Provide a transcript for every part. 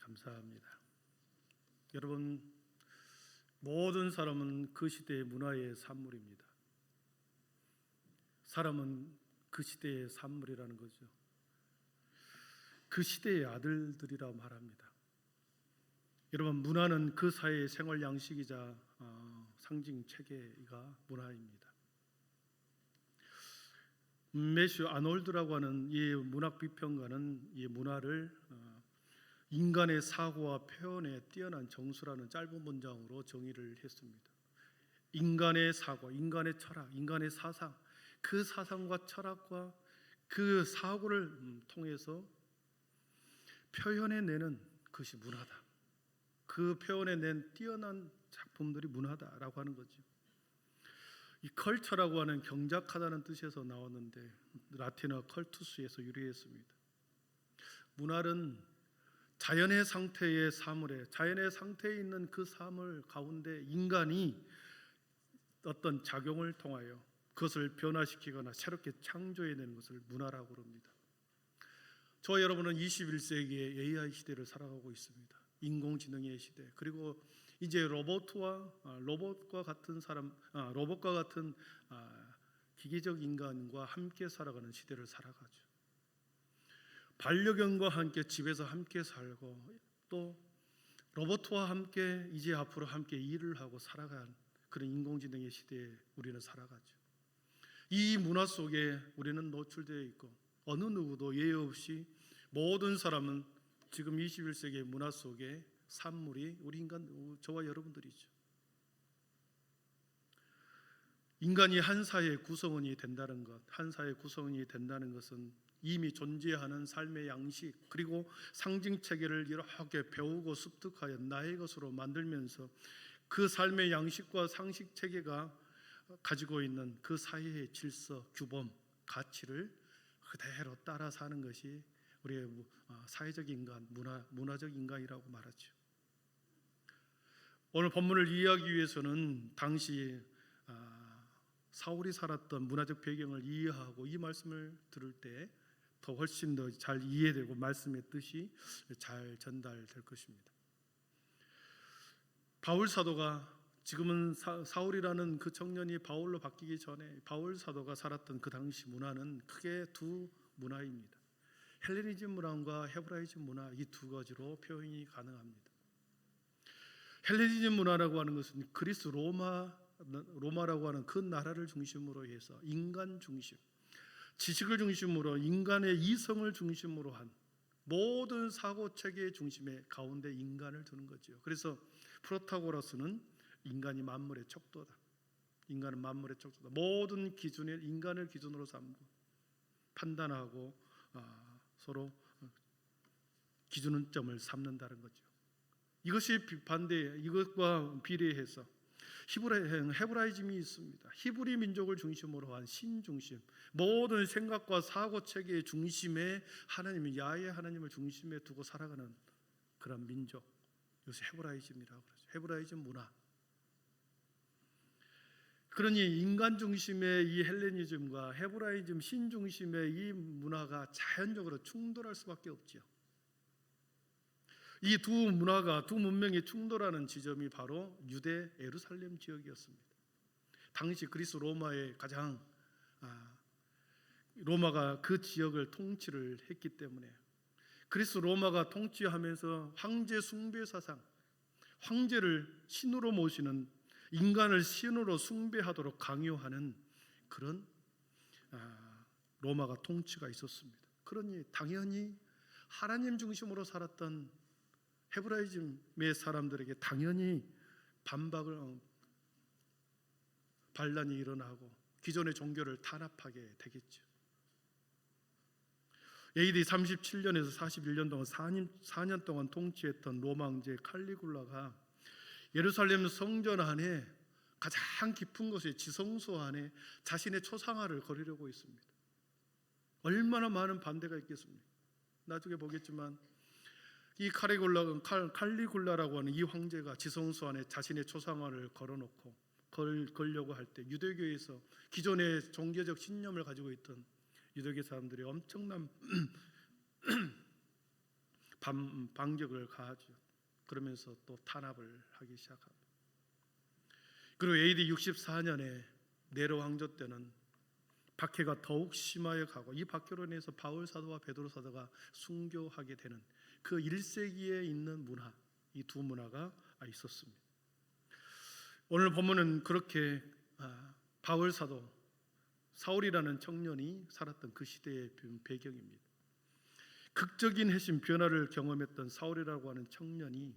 감사합니다. 여러분, 모든 사람은 그 시대의 문화의 산물입니다. 사람은 그 시대의 산물이라는 거죠. 그 시대의 아들들이라고 말합니다. 여러분, 문화는 그 사회의 생활 양식이자 상징 체계가 문화입니다. 매슈 아놀드라고 하는 이 문학 비평가는 이 문화를 인간의 사고와 표현에 뛰어난 정수라는 짧은 문장으로 정의를 했습니다. 인간의 사고, 인간의 철학, 인간의 사상, 그 사상과 철학과 그 사고를 통해서 표현해내는 것이 문화다. 그 표현해낸 뛰어난 작품들이 문화다라고 하는 거죠. 이 컬처라고 하는 경작하다는 뜻에서 나왔는데 라틴어 컬투스에서 유래했습니다. 문화는 자연의 상태의 사물에, 자연의 상태에 있는 그 사물 가운데 인간이 어떤 작용을 통하여 그것을 변화시키거나 새롭게 창조해내는 것을 문화라고 합니다. 저와 여러분은 21세기의 AI 시대를 살아가고 있습니다. 인공지능의 시대, 그리고 이제 로봇과 같은 기계적 인간과 함께 살아가는 시대를 살아가죠. 반려견과 함께 집에서 함께 살고 또 로봇과 함께 이제 앞으로 함께 일을 하고 살아가는 그런 인공지능의 시대에 우리는 살아가죠. 이 문화 속에 우리는 노출되어 있고 어느 누구도 예외 없이 모든 사람은 지금 21세기의 문화 속에 산물이 우리 인간, 저와 여러분들이죠. 인간이 한 사회의 구성원이 된다는 것, 한 사회의 구성원이 된다는 것은 이미 존재하는 삶의 양식 그리고 상징 체계를 이렇게 배우고 습득하여 나의 것으로 만들면서 그 삶의 양식과 상식 체계가 가지고 있는 그 사회의 질서, 규범, 가치를 그대로 따라 사는 것이 우리의 사회적 인간, 문화적 인간이라고 말하죠. 오늘 본문을 이해하기 위해서는 당시 사울이 살았던 문화적 배경을 이해하고 이 말씀을 들을 때 더 훨씬 더 잘 이해되고 말씀의 뜻이 잘 전달될 것입니다. 바울 사도가 지금은 사울이라는 그 청년이 바울로 바뀌기 전에 바울 사도가 살았던 그 당시 문화는 크게 두 문화입니다. 헬레니즘 문화와 헤브라이즘 문화, 이 두 가지로 표현이 가능합니다. 헬레니즘 문화라고 하는 것은 그리스 로마라고 하는 그 나라를 중심으로 해서 인간 중심, 지식을 중심으로 인간의 이성을 중심으로 한 모든 사고 체계의 중심에 가운데 인간을 두는 거죠. 그래서 프로타고라스는 인간이 만물의 척도다. 인간은 만물의 척도다. 모든 기준을 인간을 기준으로 삼고 판단하고 서로 기준점을 삼는다는 거죠. 이것이 이것과 비례해서 헤브라이즘이 있습니다. 히브리 민족을 중심으로 한 신중심, 모든 생각과 사고 체계의 중심에 하나님이 야훼 하나님을 중심에 두고 살아가는 그런 민족, 이것이 헤브라이즘이라고 그러죠. 헤브라이즘 문화. 그러니 인간 중심의 이 헬레니즘과 헤브라이즘 신중심의 이 문화가 자연적으로 충돌할 수밖에 없지요. 이 두 문화가, 두 문명이 충돌하는 지점이 바로 유대 예루살렘 지역이었습니다. 당시 그리스 로마의 로마가 그 지역을 통치를 했기 때문에 그리스 로마가 통치하면서 황제 숭배 사상, 황제를 신으로 모시는, 인간을 신으로 숭배하도록 강요하는 그런 로마가 통치가 있었습니다. 그러니 당연히 하나님 중심으로 살았던 헤브라이즘의 사람들에게 당연히 반란이 일어나고 기존의 종교를 탄압하게 되겠죠. AD 37년에서 41년 동안 4년 동안 통치했던 로마 황제 칼리굴라가 예루살렘 성전 안에 가장 깊은 곳에 지성소 안에 자신의 초상화를 거리려고 했습니다. 얼마나 많은 반대가 있겠습니까? 나중에 보겠지만 이 칼리굴라라고 하는 이 황제가 지성소 안에 자신의 초상화를 걸어놓고 걸려고 할 때 유대교에서 기존의 종교적 신념을 가지고 있던 유대교 사람들이 엄청난 반격을 가하죠. 그러면서 또 탄압을 하기 시작합니다. 그리고 AD 64년에 네로 황제 때는 박해가 더욱 심하여 가고, 이 박해로 인해서 바울 사도와 베드로 사도가 순교하게 되는 그 1세기에 있는 문화, 이 두 문화가 있었습니다. 오늘 본문은 그렇게 바울 사도, 사울이라는 청년이 살았던 그 시대의 배경입니다. 극적인 핵심 변화를 경험했던 사울이라고 하는 청년이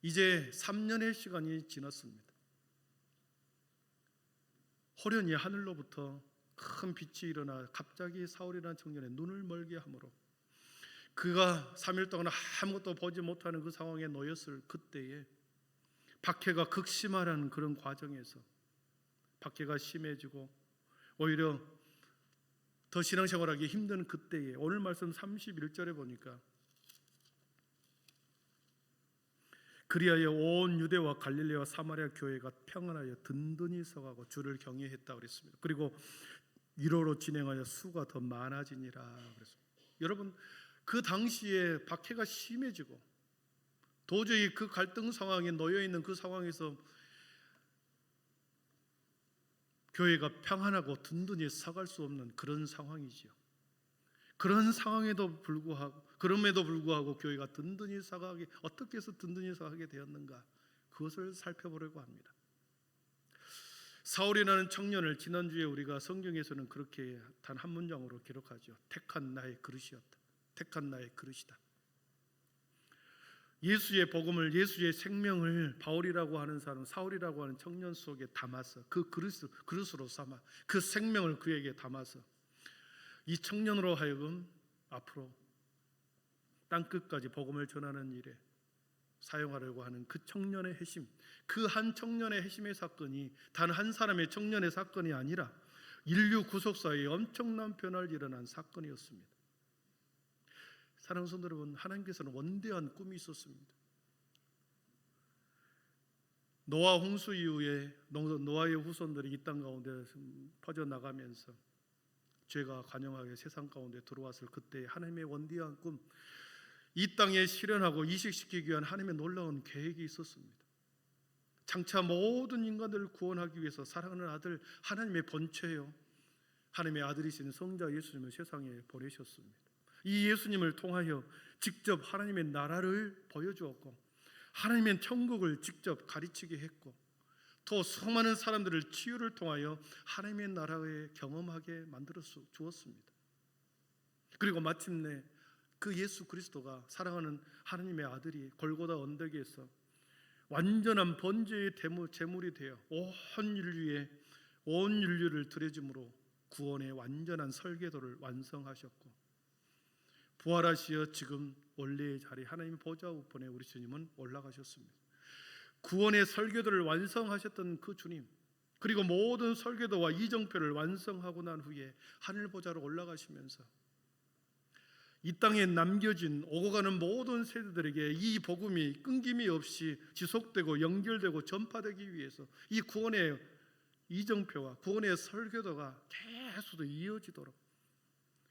이제 3년의 시간이 지났습니다. 호련히 하늘로부터 큰 빛이 일어나 갑자기 사울이라는 청년의 눈을 멀게 하므로 그가 3일 동안 아무것도 보지 못하는 그 상황에 놓였을 그때에 박해가 극심하라는 그런 과정에서 박해가 심해지고 오히려 더 신앙생활하기 힘든 그때에 오늘 말씀 31절에 보니까 그리하여 온 유대와 갈릴레와 사마리아 교회가 평안하여 든든히 서가고 주를 경외했다 그랬습니다. 그리고 위로로 진행하여 수가 더 많아지니라 그랬습니다. 여러분, 그 당시에 박해가 심해지고 도저히 그 갈등 상황에 놓여 있는 그 상황에서 교회가 평안하고 든든히 서갈 수 없는 그런 상황이지요. 그런 상황에도 불구하고 교회가 든든히 서가게, 어떻게 해서 든든히 서가게 되었는가, 그것을 살펴보려고 합니다. 사울이라는 청년을 지난주에 우리가 성경에서는 그렇게 단 한 문장으로 기록하죠. 택한 나의 그릇이었다. 택한 나의 그릇이다. 예수의 복음을, 예수의 생명을 바울이라고 하는 사람, 사울이라고 하는 청년 속에 담아서 그 그릇으로 삼아 그 생명을 그에게 담아서 이 청년으로 하여금 앞으로 땅끝까지 복음을 전하는 일에 사용하려고 하는 그 청년의 핵심, 그 한 청년의 핵심의 사건이 단 한 사람의 청년의 사건이 아니라 인류 구속사에 엄청난 변화를 일어난 사건이었습니다. 사랑하는 성도 여러분, 하나님께서는 원대한 꿈이 있었습니다. 노아 홍수 이후에 노아의 후손들이 이 땅 가운데 퍼져나가면서 죄가 관영하게 세상 가운데 들어왔을 그때 하나님의 원대한 꿈, 이 땅에 실현하고 이식시키기 위한 하나님의 놀라운 계획이 있었습니다. 장차 모든 인간들을 구원하기 위해서 사랑하는 아들, 하나님의 본체요, 하나님의 아들이신 성자 예수님을 세상에 보내셨습니다. 이 예수님을 통하여 직접 하나님의 나라를 보여주었고 하나님의 천국을 직접 가르치게 했고 또 수많은 사람들을 치유를 통하여 하나님의 나라에 경험하게 만들어 주었습니다. 그리고 마침내 그 예수 그리스도가, 사랑하는 하나님의 아들이 골고다 언덕에서 완전한 번제의 제물이 되어 온 인류를 드려짐으로 구원의 완전한 설계도를 완성하셨고 부활하시어 지금 원래의 자리 하나님의 보좌 우편에 우리 주님은 올라가셨습니다. 구원의 설계도를 완성하셨던 그 주님, 그리고 모든 설계도와 이정표를 완성하고 난 후에 하늘 보좌로 올라가시면서 이 땅에 남겨진 오고 가는 모든 세대들에게 이 복음이 끊김이 없이 지속되고 연결되고 전파되기 위해서 이 구원의 이정표와 구원의 설계도가 계속 이어지도록,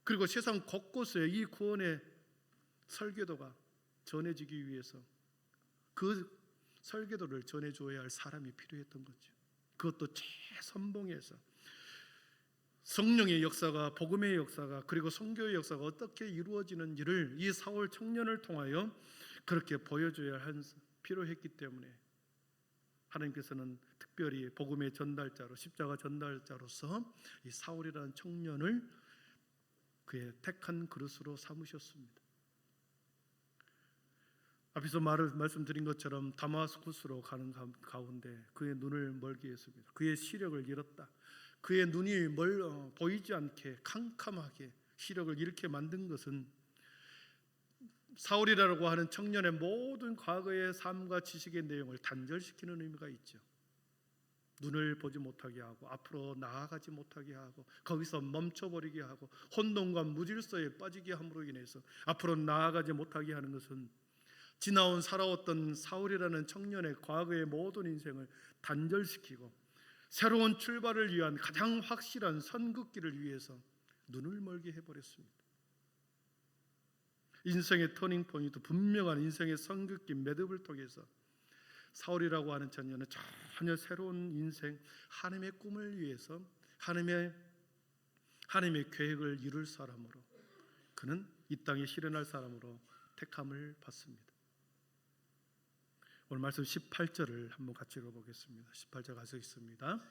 그리고 세상 곳곳에 이 구원의 설계도가 전해지기 위해서 그 설계도를 전해줘야 할 사람이 필요했던 거죠. 그것도 최선봉에서 성령의 역사가, 복음의 역사가, 그리고 선교의 역사가 어떻게 이루어지는지를 이 사울 청년을 통하여 그렇게 보여줘야 필요했기 때문에 하나님께서는 특별히 복음의 전달자로, 십자가 전달자로서 이 사울이라는 청년을 그의 택한 그릇으로 삼으셨습니다. 앞에서 말씀드린 것처럼 다마스쿠스로 가는 가운데 그의 눈을 멀게 했습니다. 그의 시력을 잃었다. 그의 눈이 보이지 않게 캄캄하게 시력을 잃게 만든 것은 사울이라고 하는 청년의 모든 과거의 삶과 지식의 내용을 단절시키는 의미가 있죠. 눈을 보지 못하게 하고 앞으로 나아가지 못하게 하고 거기서 멈춰버리게 하고 혼돈과 무질서에 빠지게 함으로 인해서 앞으로 나아가지 못하게 하는 것은 지나온 살아왔던 사울이라는 청년의 과거의 모든 인생을 단절시키고 새로운 출발을 위한 가장 확실한 선긋기를 위해서 눈을 멀게 해버렸습니다. 인생의 터닝 포인트, 분명한 인생의 성급기 매듭을 통해서 사울이라고 하는 청년은 전혀 새로운 인생, 하나님의 꿈을 위해서 하나님의 계획을 이룰 사람으로, 그는 이 땅에 실현할 사람으로 택함을 받습니다. 오늘 말씀 18절을 한번 같이 읽어보겠습니다. 18절 가서 있습니다.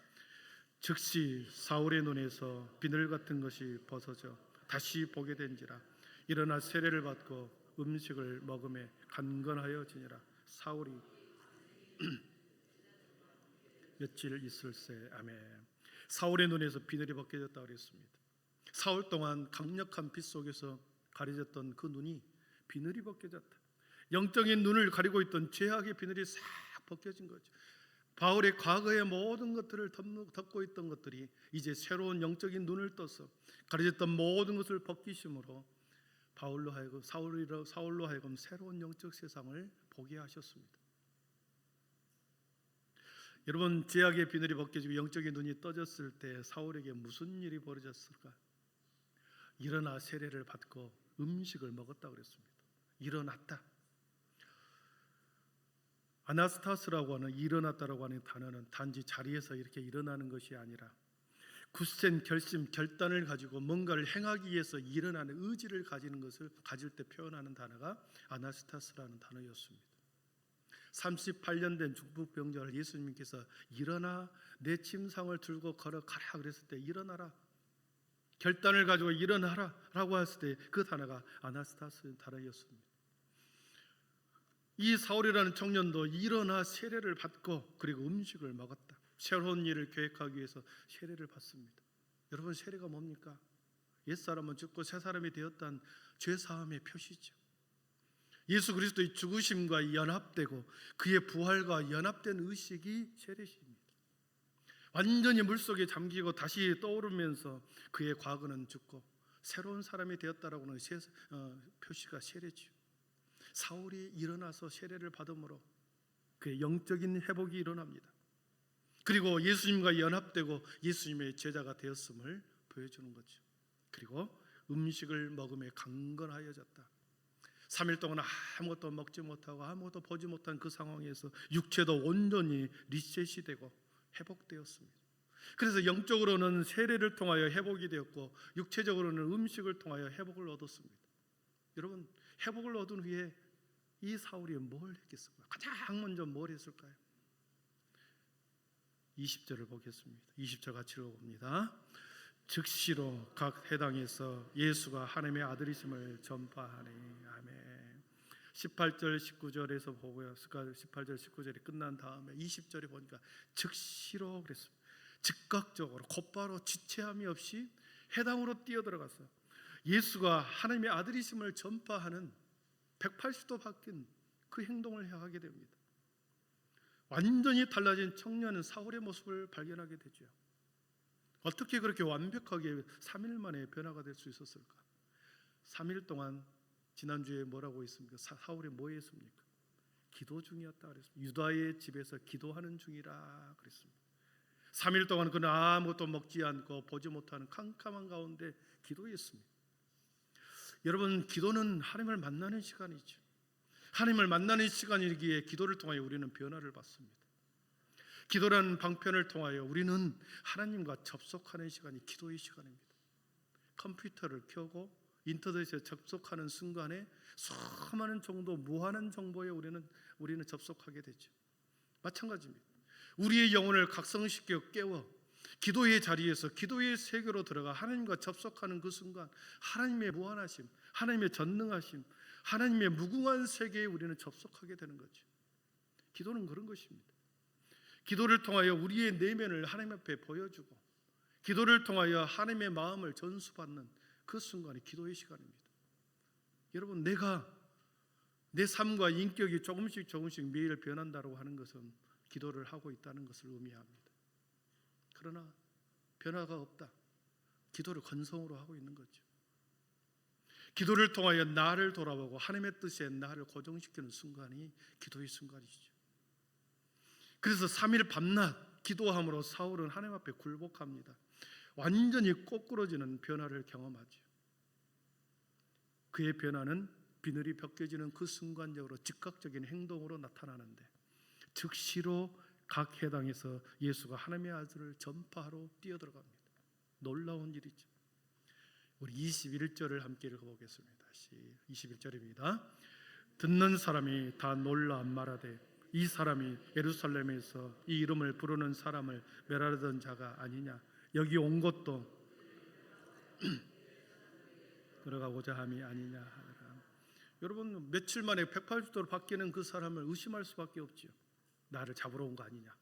즉시 사울의 눈에서 비늘 같은 것이 벗어져 다시 보게 된지라. 일어나 세례를 받고 음식을 먹음에 강건하여지니라. 사울이 며칠 있을새. 아멘. 사울의 눈에서 비늘이 벗겨졌다고 그랬습니다. 사울 동안 강력한 빛 속에서 가려졌던 그 눈이 비늘이 벗겨졌다. 영적인 눈을 가리고 있던 죄악의 비늘이 싹 벗겨진 거죠. 바울의 과거의 모든 것들을 덮고 있던 것들이 이제 새로운 영적인 눈을 떠서 가려졌던 모든 것을 벗기심으로 사울로 하여금 새로운 영적 세상을 보게 하셨습니다. 여러분, 죄악의 비늘이 벗겨지고 영적인 눈이 떠졌을 때 사울에게 무슨 일이 벌어졌을까? 일어나 세례를 받고 음식을 먹었다고 그랬습니다. 일어났다. 아나스타스라고 하는 일어났다라고 하는 단어는 단지 자리에서 이렇게 일어나는 것이 아니라 굳센 결심, 결단을 가지고 뭔가를 행하기 위해서 일어나는 의지를 가질 때 표현하는 단어가 아나스타스라는 단어였습니다. 38년 된 중풍 병자를 예수님께서 일어나 내 침상을 들고 걸어가라 그랬을 때 일어나라, 결단을 가지고 일어나라 라고 했을 때 그 단어가 아나스타스 단어였습니다. 이 사울이라는 청년도 일어나 세례를 받고 그리고 음식을 먹었다. 새로운 일을 계획하기 위해서 세례를 받습니다. 여러분, 세례가 뭡니까? 옛사람은 죽고 새사람이 되었다는 죄사함의 표시죠. 예수 그리스도의 죽으심과 연합되고 그의 부활과 연합된 의식이 세례식입니다. 완전히 물속에 잠기고 다시 떠오르면서 그의 과거는 죽고 새로운 사람이 되었다라고 하는 표시가 세례죠. 사울이 일어나서 세례를 받음으로 그의 영적인 회복이 일어납니다. 그리고 예수님과 연합되고 예수님의 제자가 되었음을 보여주는 거죠. 그리고 음식을 먹음에 강건하여졌다. 3일 동안 아무것도 먹지 못하고 아무것도 보지 못한 그 상황에서 육체도 온전히 리셋이 되고 회복되었습니다. 그래서 영적으로는 세례를 통하여 회복이 되었고 육체적으로는 음식을 통하여 회복을 얻었습니다. 여러분, 회복을 얻은 후에 이 사울이 뭘 했겠습니까? 가장 먼저 뭘 했을까요? 20절을 보겠습니다. 20절 같이 읽어봅니다. 즉시로 각 해당에서 예수가 하나님의 아들이심을 전파하니. 아멘. 18절 19절에서 보고요. 18절 19절이 끝난 다음에 20절에 보니까 즉시로 그랬습니다. 즉각적으로 곧바로 지체함이 없이 해당으로 뛰어들어가서 예수가 하나님의 아들이심을 전파하는 180도 바뀐 그 행동을 하게 됩니다. 완전히 달라진 청년은 사울의 모습을 발견하게 되죠. 어떻게 그렇게 완벽하게 3일 만에 변화가 될 수 있었을까? 3일 동안 지난주에 뭐라고 했습니까? 사울이 뭐 했습니까? 기도 중이었다 그랬습니다. 유다의 집에서 기도하는 중이라 그랬습니다. 3일 동안 그는 아무것도 먹지 않고 보지 못하는 캄캄한 가운데 기도했습니다. 여러분, 기도는 하나님을 만나는 시간이죠. 하나님을 만나는 시간이기에 기도를 통하여 우리는 변화를 받습니다. 기도라는 방편을 통하여 우리는 하나님과 접속하는 시간이 기도의 시간입니다. 컴퓨터를 켜고 인터넷에 접속하는 순간에 수많은 정도, 무한한 정보에 우리는 접속하게 되죠. 마찬가지입니다. 우리의 영혼을 각성시켜 깨워 기도의 자리에서 기도의 세계로 들어가 하나님과 접속하는 그 순간 하나님의 무한하심, 하나님의 전능하심, 하나님의 무궁한 세계에 우리는 접속하게 되는 거죠. 기도는 그런 것입니다. 기도를 통하여 우리의 내면을 하나님 앞에 보여주고 기도를 통하여 하나님의 마음을 전수받는 그 순간이 기도의 시간입니다. 여러분, 내가 내 삶과 인격이 조금씩 매일 변한다고 하는 것은 기도를 하고 있다는 것을 의미합니다. 그러나 변화가 없다. 기도를 건성으로 하고 있는 거죠. 기도를 통하여 나를 돌아보고 하나님의 뜻에 나를 고정시키는 순간이 기도의 순간이죠. 그래서 3일 밤낮 기도함으로 사울은 하나님 앞에 굴복합니다. 완전히 꼬꾸러지는 변화를 경험하죠. 그의 변화는 비늘이 벗겨지는 그 순간적으로 즉각적인 행동으로 나타나는데 즉시로 각 해당에서 예수가 하나님의 아들을 전파하러 뛰어들어갑니다. 놀라운 일이죠. 우리 21절을 함께 읽어보겠습니다. 21절입니다. 듣는 사람이 다 놀라 말하되 이 사람이 예루살렘에서 이 이름을 부르는 사람을 멸하려던 자가 아니냐. 여기 온 것도 들어가고자 함이 아니냐 하더라. 여러분, 며칠 만에 180도로 바뀌는 그 사람을 의심할 수밖에 없지요. 나를 잡으러 온 거 아니냐.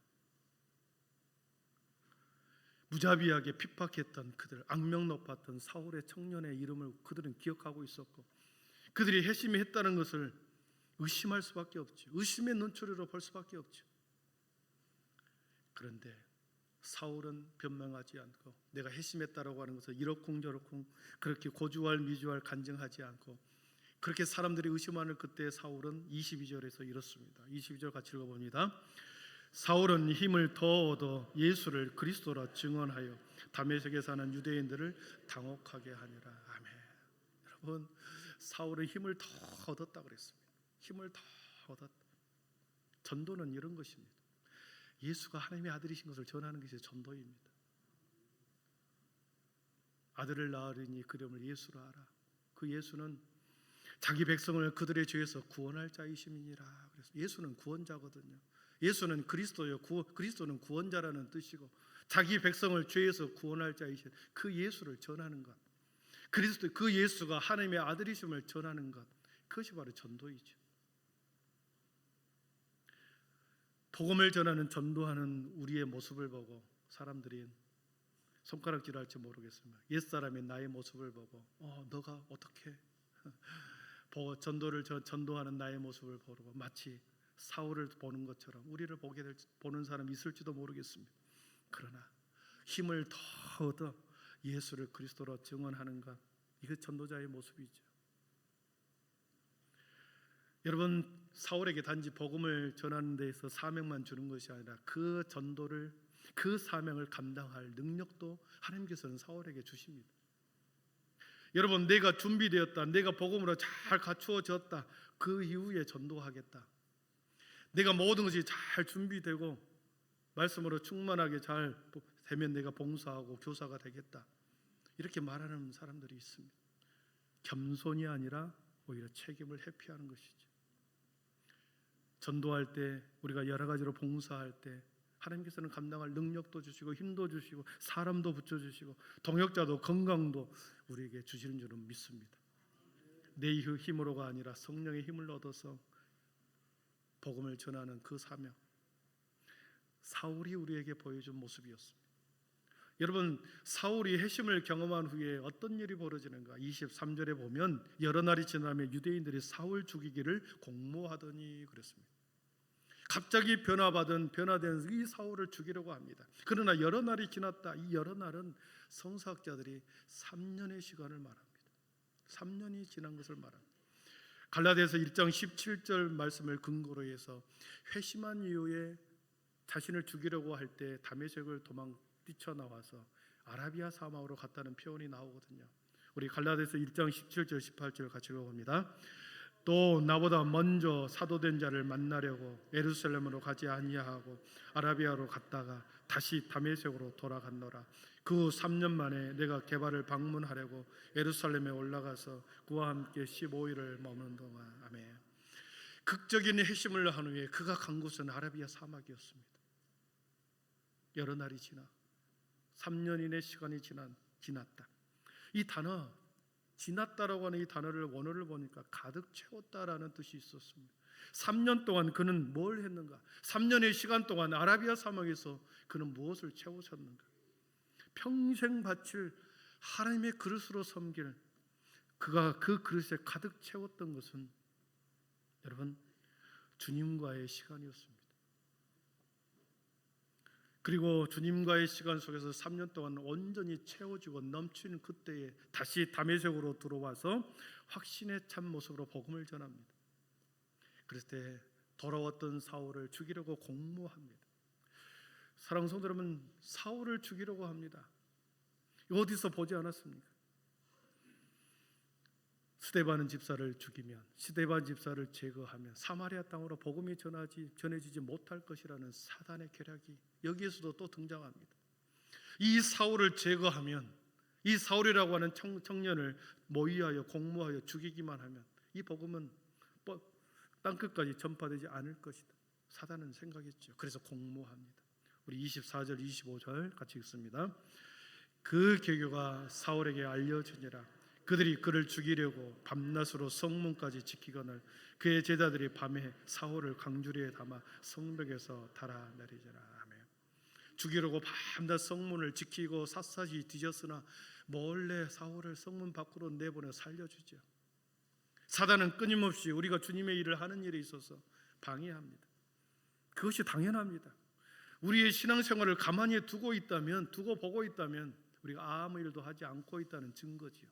무자비하게 핍박했던 그들, 악명 높았던 사울의 청년의 이름을 그들은 기억하고 있었고 그들이 회심히 했다는 것을 의심할 수밖에 없죠. 의심의 눈초리로 볼 수밖에 없죠. 그런데 사울은 변명하지 않고 내가 회심했다라고 하는 것을 이러쿵저러쿵 그렇게 고주할 미주할 간증하지 않고 그렇게 사람들이 의심하는 그때 사울은 22절에서 이렇습니다. 22절 같이 읽어봅니다. 사울은 힘을 더 얻어 예수를 그리스도라 증언하여 다메섹에 사는 유대인들을 당혹하게 하니라. 아멘. 여러분, 사울은 힘을 더 얻었다 그랬습니다. 힘을 더 얻었다. 전도는 이런 것입니다. 예수가 하나님의 아들이신 것을 전하는 것이 전도입니다. 아들을 낳으리니 그 이름을 예수라 하라. 그 예수는 자기 백성을 그들의 죄에서 구원할 자이심이니라. 그래서 예수는 구원자거든요. 예수는 그리스도요. 그리스도는 구원자라는 뜻이고 자기 백성을 죄에서 구원할 자이신 그 예수를 전하는 것, 그리스도 그 예수가 하나님의 아들이심을 전하는 것, 그것이 바로 전도이죠. 복음을 전하는 전도하는 우리의 모습을 보고 사람들이 손가락질할지 모르겠습니다. 옛사람의 나의 모습을 보고 너가 어떻게 전도하는 나의 모습을 보고 마치 사울을 보는 것처럼 우리를 보는 사람이 있을지도 모르겠습니다. 그러나 힘을 더 얻어 예수를 그리스도로 증언하는 것, 이게 전도자의 모습이죠. 여러분, 사울에게 단지 복음을 전하는 데에서 사명만 주는 것이 아니라 그 전도를, 그 사명을 감당할 능력도 하나님께서는 사울에게 주십니다. 여러분, 내가 준비되었다, 내가 복음으로 잘 갖추어졌다, 그 이후에 전도하겠다, 내가 모든 것이 잘 준비되고 말씀으로 충만하게 잘 되면 내가 봉사하고 교사가 되겠다, 이렇게 말하는 사람들이 있습니다. 겸손이 아니라 오히려 책임을 회피하는 것이죠. 전도할 때, 우리가 여러 가지로 봉사할 때 하나님께서는 감당할 능력도 주시고 힘도 주시고 사람도 붙여주시고 동역자도 건강도 우리에게 주시는 줄은 믿습니다. 내 힘으로가 아니라 성령의 힘을 얻어서 복음을 전하는 그 사명, 사울이 우리에게 보여준 모습이었습니다. 여러분, 사울이 회심을 경험한 후에 어떤 일이 벌어지는가? 23절에 보면 여러 날이 지나면 유대인들이 사울 죽이기를 공모하더니 그랬습니다. 갑자기 변화된 이 사울을 죽이려고 합니다. 그러나 여러 날이 지났다. 이 여러 날은 성서학자들이 3년의 시간을 말합니다. 3년이 지난 것을 말합니다. 갈라디아서 1장 17절 말씀을 근거로 해서 회심한 이후에 자신을 죽이려고 할 때 다메섹을 뛰쳐나와서 아라비아 사막으로 갔다는 표현이 나오거든요. 우리 갈라디아서 1장 17절 18절 같이 읽어봅니다. 또 나보다 먼저 사도된 자를 만나려고 예루살렘으로 가지 아니하고 아라비아로 갔다가 다시 다메섹으로 돌아갔노라. 그 후 3년 만에 내가 게바를 방문하려고 예루살렘에 올라가서 그와 함께 15일을 머무는 동안. 아멘. 극적인 회심을 한 후에 그가 간 곳은 아라비아 사막이었습니다. 여러 날이 지나 3년인의 시간이 지났다. 이 단어 지났다라고 하는 이 단어를 원어를 보니까 가득 채웠다라는 뜻이 있었습니다. 3년 동안 그는 뭘 했는가? 3년의 시간 동안 아라비아 사막에서 그는 무엇을 채우셨는가? 평생 바칠 하나님의 그릇으로 섬길 그가 그 그릇에 가득 채웠던 것은 여러분 주님과의 시간이었습니다. 그리고 주님과의 시간 속에서 3년 동안 온전히 채워지고 넘치는 그때에 다시 다메섹으로 들어와서 확신에 찬 모습으로 복음을 전합니다. 그랬을 때 돌아왔던 사울을 죽이려고 공모합니다. 사랑하는 성도 여러분, 사울을 죽이려고 합니다. 어디서 보지 않았습니까? 스데반 집사를 죽이면, 스데반 집사를 제거하면 사마리아 땅으로 복음이 전해지지 못할 것이라는 사단의 계략이 여기에서도 또 등장합니다. 이 사울을 제거하면, 이 사울이라고 하는 청년을 모의하여 공모하여 죽이기만 하면 이 복음은 땅끝까지 전파되지 않을 것이다. 사단은 생각했죠. 그래서 공모합니다. 우리 24절 25절 같이 읽습니다. 그 계교가 사울에게 알려지니라. 그들이 그를 죽이려고 밤낮으로 성문까지 지키거늘 그의 제자들이 밤에 사울을 강주리에 담아 성벽에서 달아내리더라. 아멘. 죽이려고 밤낮 성문을 지키고 샅샅이 뒤졌으나 몰래 사울을 성문 밖으로 내보내 살려주죠. 사단은 끊임없이 우리가 주님의 일을 하는 일에 있어서 방해합니다. 그것이 당연합니다. 우리의 신앙생활을 가만히 두고 보고 있다면 우리가 아무 일도 하지 않고 있다는 증거지요.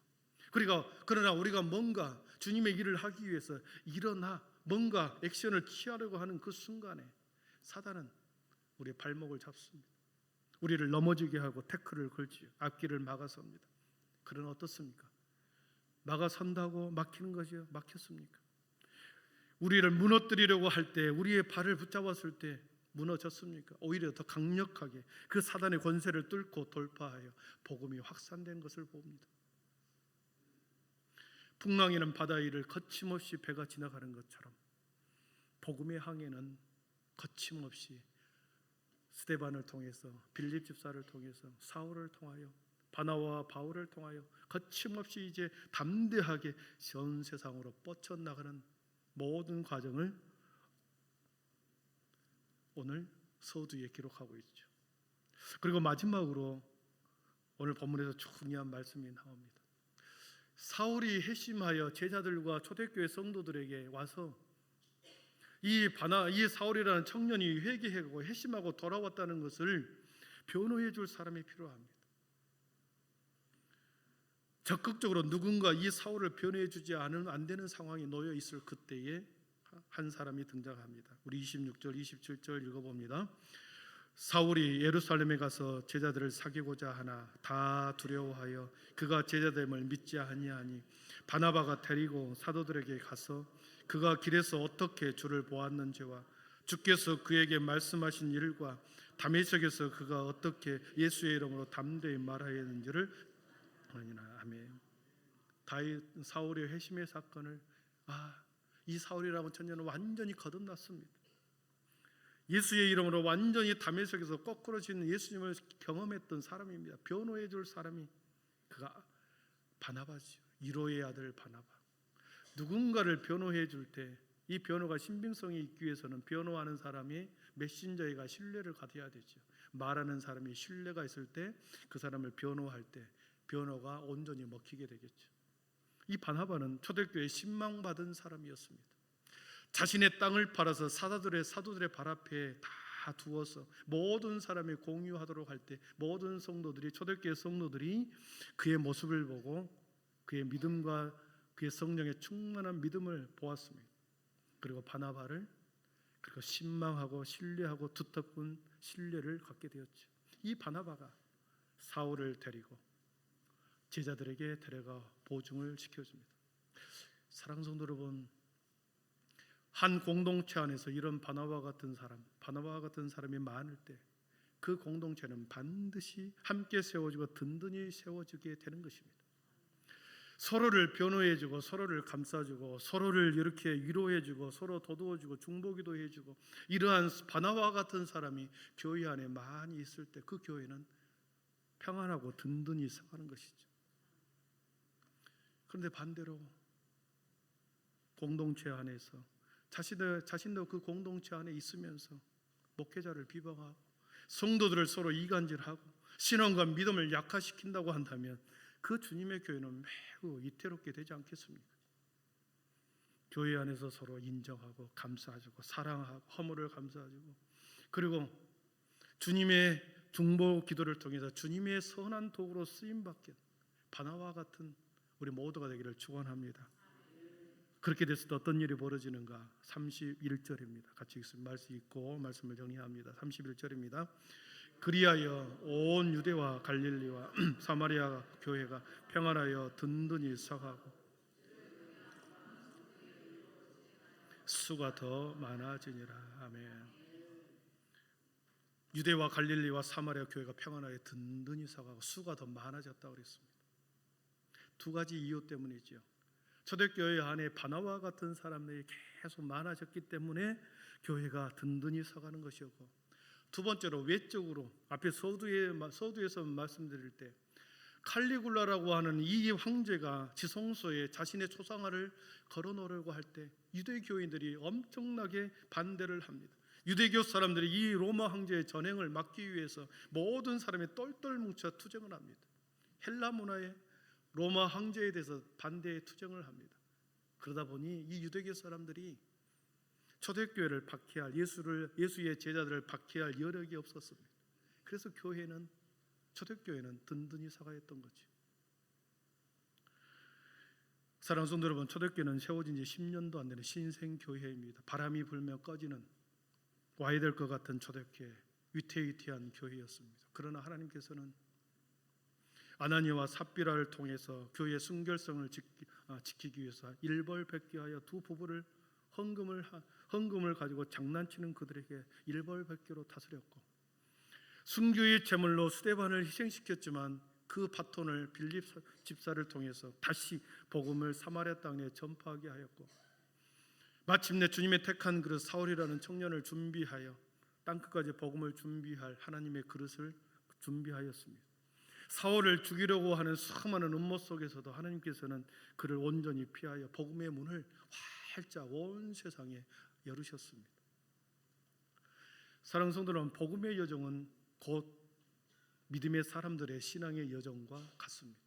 그러나 우리가 뭔가 주님의 일을 하기 위해서 일어나 뭔가 액션을 취하려고 하는 그 순간에 사단은 우리의 발목을 잡습니다. 우리를 넘어지게 하고 태클을 걸지요. 앞길을 막아섭니다. 그러나 어떻습니까? 막아선다고 막히는 것이요? 막혔습니까? 우리를 무너뜨리려고 할 때, 우리의 발을 붙잡았을 때 무너졌습니까? 오히려 더 강력하게 그 사단의 권세를 뚫고 돌파하여 복음이 확산된 것을 봅니다. 풍랑이는 바다 위를 거침없이 배가 지나가는 것처럼 복음의 항해는 거침없이 스데반을 통해서, 빌립 집사를 통해서, 사울을 통하여, 바나바와 바울을 통하여 거침없이 이제 담대하게 전 세상으로 뻗쳐나가는 모든 과정을 오늘 서두에 기록하고 있죠. 그리고 마지막으로 오늘 본문에서 중요한 말씀이 나옵니다. 사울이 회심하여 제자들과 초대교회 성도들에게 와서 이 사울이라는 청년이 회개하고 회심하고 돌아왔다는 것을 변호해 줄 사람이 필요합니다. 적극적으로 누군가 이 사울을 변호해 주지 않으면 안 되는 상황이 놓여 있을 그때에 한 사람이 등장합니다. 우리 26절 27절 읽어봅니다. 사울이 예루살렘에 가서 제자들을 사귀고자 하나 다 두려워하여 그가 제자됨을 믿지 아니하니 바나바가 데리고 사도들에게 가서 그가 길에서 어떻게 주를 보았는지와 주께서 그에게 말씀하신 일과 다메섹에서 그가 어떻게 예수의 이름으로 담대히 말하였는지를 아니나. 아멘. 사울의 회심의 사건을 이 사울이라고 청년은 완전히 거듭났습니다. 예수의 이름으로 완전히 다메섹에서 거꾸로 지는 예수님을 경험했던 사람입니다. 변호해 줄 사람이 그가 바나바지요. 이로의 아들 바나바. 누군가를 변호해 줄 때 이 변호가 신빙성이 있기 위해서는 변호하는 사람이 메신저가 신뢰를 가져야 되죠. 말하는 사람이 신뢰가 있을 때 그 사람을 변호할 때 변호가 온전히 먹히게 되겠죠. 이 바나바는 초대교회에 신망받은 사람이었습니다. 자신의 땅을 팔아서 사도들의 발 앞에 다 두어서 모든 사람이 공유하도록 할 때 모든 성도들이, 초대교회 성도들이 그의 모습을 보고 그의 믿음과 그의 성령의 충만한 믿음을 보았습니다. 그리고 바나바를 그리고 신망하고 신뢰하고 두텁은 신뢰를 갖게 되었죠. 이 바나바가 사울을 데리고 제자들에게 데려가 보증을 시켜줍니다. 사랑하는 성도 여러분, 한 공동체 안에서 이런 바나바와 같은 사람이 많을 때 그 공동체는 반드시 함께 세워지고 든든히 세워지게 되는 것입니다. 서로를 변호해주고 서로를 감싸주고 서로를 이렇게 위로해주고 서로 도도해주고 중보기도 해주고 이러한 바나바와 같은 사람이 교회 안에 많이 있을 때 그 교회는 평안하고 든든히 서가는 것이죠. 그런데 반대로 공동체 안에서 자신도 그 공동체 안에 있으면서 목회자를 비방하고 성도들을 서로 이간질하고 신앙과 믿음을 약화시킨다고 한다면 그 주님의 교회는 매우 위태롭게 되지 않겠습니까? 교회 안에서 서로 인정하고 감싸주고 사랑하고 허물을 감싸주고 그리고 주님의 중보 기도를 통해서 주님의 선한 도구로 쓰임받게 바나바와 같은 우리 모두가 되기를 축원합니다. 그렇게 됐을 때 어떤 일이 벌어지는가? 31절입니다. 같이 읽습니다. 말씀 읽고 말씀을 정리합니다. 31절입니다. 그리하여 온 유대와 갈릴리와 사마리아 교회가 평안하여 든든히 서가고 수가 더 많아지니라. 아멘. 유대와 갈릴리와 사마리아 교회가 평안하게 든든히 서가고 수가 더 많아졌다고 그랬습니다. 두 가지 이유 때문이죠. 초대교회 안에 바나바와 같은 사람들이 계속 많아졌기 때문에 교회가 든든히 서가는 것이었고, 두 번째로 외적으로 앞에 서두에서 말씀드릴 때 칼리굴라라고 하는 이 황제가 지성소에 자신의 초상화를 걸어놓으려고 할 때 유대 교인들이 엄청나게 반대를 합니다. 유대교 사람들이 이 로마 황제의 전행을 막기 위해서 모든 사람이 똘똘 뭉쳐 투쟁을 합니다. 헬라 문화에 로마 황제에 대해서 반대의 투쟁을 합니다. 그러다 보니 이 유대교 사람들이 초대교회를 박해할 예수의 제자들을 박해할 여력이 없었습니다. 그래서 초대교회는 든든히 서가 했던 거죠. 사랑하는 성도 여러분, 초대교회는 세워진 지 10년도 안 되는 신생교회입니다. 바람이 불면 꺼지는 와야 될 것 같은 초대교회, 위태위태한 교회였습니다. 그러나 하나님께서는 아나니아와 삽비라를 통해서 교회의 순결성을 지키기 위해서 일벌백계하여 두 부부를 헌금을 가지고 장난치는 그들에게 일벌백계로 다스렸고, 순교의 제물로 스데반을 희생시켰지만 그 바톤을 빌립 집사를 통해서 다시 복음을 사마리아 땅에 전파하게 하였고, 마침내 주님의 택한 그릇 사울이라는 청년을 준비하여 땅끝까지 복음을 준비할 하나님의 그릇을 준비하였습니다. 사울을 죽이려고 하는 수많은 음모 속에서도 하나님께서는 그를 온전히 피하여 복음의 문을 활짝 온 세상에 열으셨습니다. 사랑하는 성도 여러분, 복음의 여정은 곧 믿음의 사람들의 신앙의 여정과 같습니다.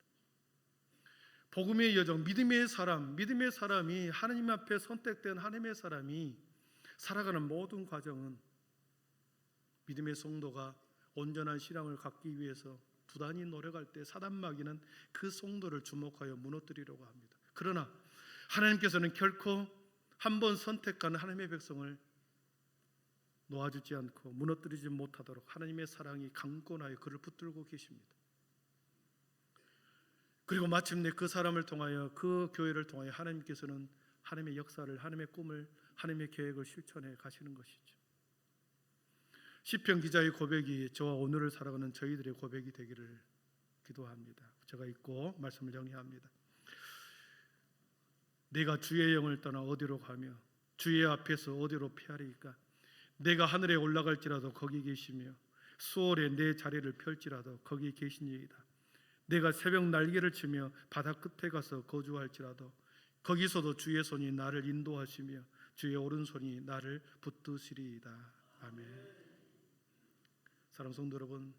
복음의 여정, 믿음의 사람이 하나님 앞에 선택된 하나님의 사람이 살아가는 모든 과정은 믿음의 성도가 온전한 신앙을 갖기 위해서 부단히 노력할 때 사단 마귀는 그 성도를 주목하여 무너뜨리려고 합니다. 그러나 하나님께서는 결코 한 번 선택한 하나님의 백성을 놓아주지 않고 무너뜨리지 못하도록 하나님의 사랑이 강권하여 그를 붙들고 계십니다. 그리고 마침내 그 사람을 통하여, 그 교회를 통하여 하나님께서는 하나님의 역사를, 하나님의 꿈을, 하나님의 계획을 실천해 가시는 것이죠. 시편 기자의 고백이 저와 오늘을 살아가는 저희들의 고백이 되기를 기도합니다. 제가 읽고 말씀을 정리합니다. 내가 주의 영을 떠나 어디로 가며 주의 앞에서 어디로 피하리이까? 내가 하늘에 올라갈지라도 거기 계시며 수월에 내 자리를 펼지라도 거기 계시니이다. 내가 새벽 날개를 치며 바다 끝에 가서 거주할지라도 거기서도 주의 손이 나를 인도하시며 주의 오른손이 나를 붙드시리이다. 아멘. 사랑하는 성도 여러분,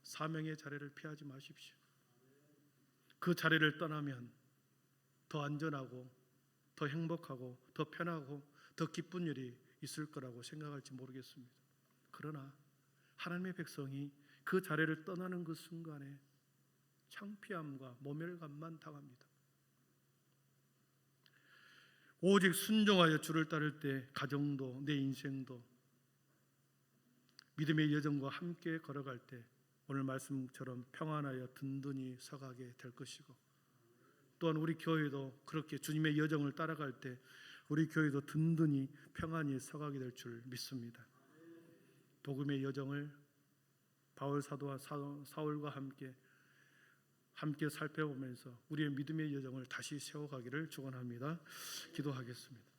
사명의 자리를 피하지 마십시오. 그 자리를 떠나면 더 안전하고 더 행복하고 더 편하고 더 기쁜 일이 있을 거라고 생각할지 모르겠습니다. 그러나 하나님의 백성이 그 자리를 떠나는 그 순간에 창피함과 모멸감만 당합니다. 오직 순종하여 주를 따를 때 가정도 내 인생도 믿음의 여정과 함께 걸어갈 때 오늘 말씀처럼 평안하여 든든히 서가게 될 것이고, 또한 우리 교회도 그렇게 주님의 여정을 따라갈 때 우리 교회도 든든히 평안히 서가게 될 줄 믿습니다. 복음의 여정을 바울 사도와 사울과 함께 살펴보면서 우리의 믿음의 여정을 다시 세워가기를 축원합니다. 기도하겠습니다.